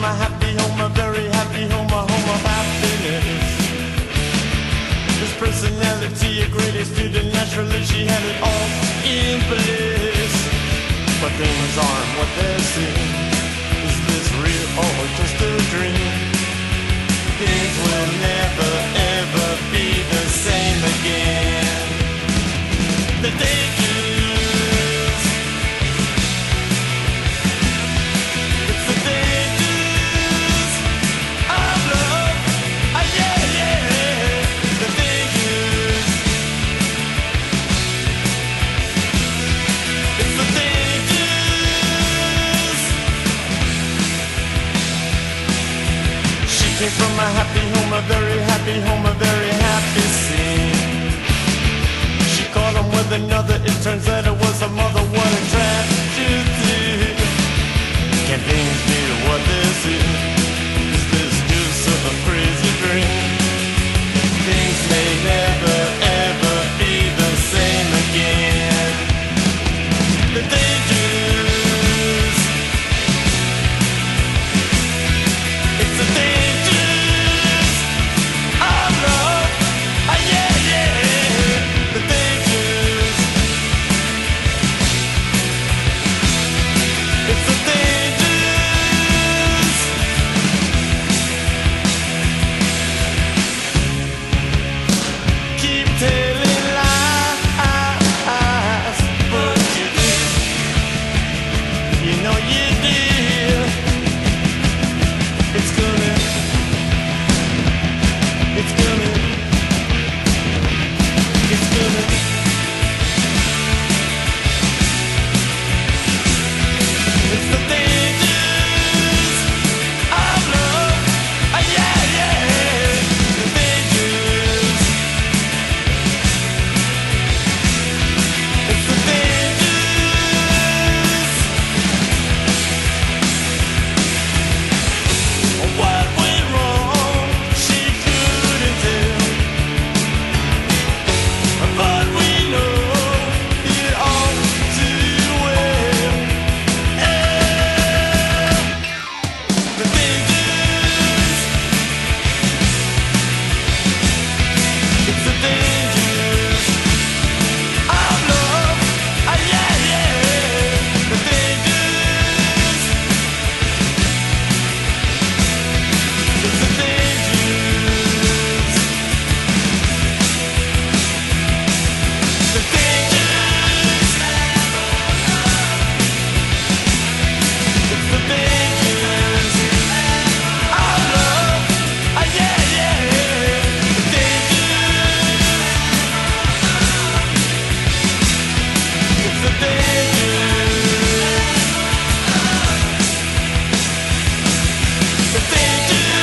a happy home, a very happy home, a home of happiness. His personality, a great student, naturally she had it all in place. But things aren't what they seem. Is this real or just a dream? Things will never ever be the same again. The day is, it's the days of love. Ah, yeah, yeah. The day is, it's the days. She came from a happy home, a very happy home, a very happy scene. Caught him with another, it turns out it was a mother. What a tragedy. Can things be what this is? Is this just a crazy dream? Things may never ever be the same again. The dangers, it's the dangers of love. Ah, yeah, yeah. The dangers, it's the dangers. Keep telling lies, but you did. You know you did. It's gonna, it's gonna, it's gonna. It's the dangers of love. Ah, yeah, yeah. The dangers. It's the dangers. What went wrong? She couldn't tell. But we know it all too well. The dangers, it's the dangers of love. Ah, yeah, yeah. The dangers, it's the dangers. The dangers, it's the dangers of love. Ah, yeah, yeah. The dangers, it's the dangers. The dangers,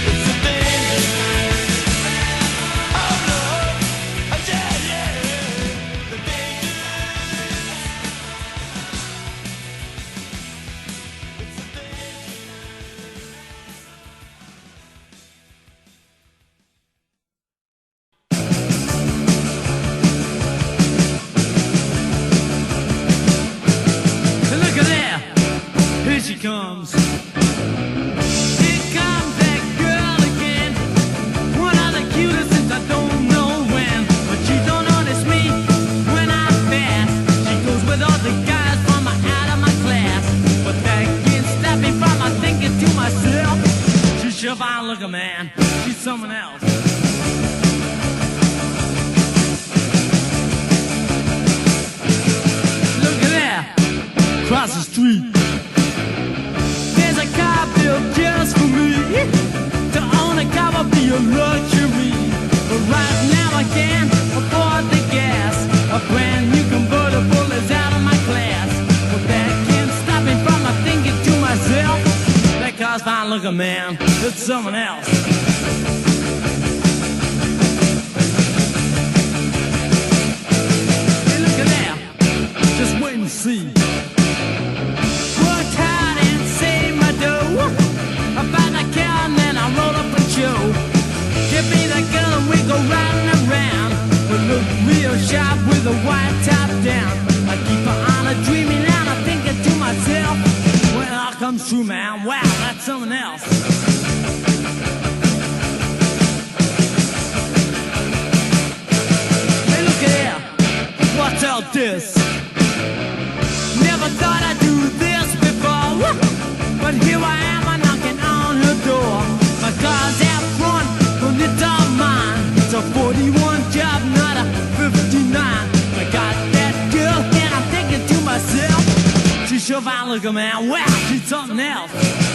it's the dangers of love. Ah, yeah, yeah. The dangers, it's the dangers. Look at there, here she comes. Here comes that girl again. One of the cutest since I don't know when. But she don't notice me when I pass. She goes with all the guys from out of my class. But that can't stop me from thinking to myself, she sure fine looking, man. She's someone else. Look at there, across the street. There's a car built just for me. To own a car will be a luxury. But right now I can't afford the gas. A brand new convertible is out of my class. But that can't stop me from thinking to myself, that car's fine looking, man. It's someone else. Hey, look at that. Just wait and see. Worked hard and saved my dough. I bought a car and then I rolled up a show. Give me the gun and we go riding around. We look real sharp with a white top down. I keep her on a dreaming and I think comes true, man. Wow, that's something else. Hey, look at here. What's all this? Never thought I'd do this before, but here I am, I'm knocking on her door. My car's out front, but it's all mine. It's a 41 job, not a 59. I got that girl, and I'm thinking to myself, she's sure fine looking, man. Wow, she's something else.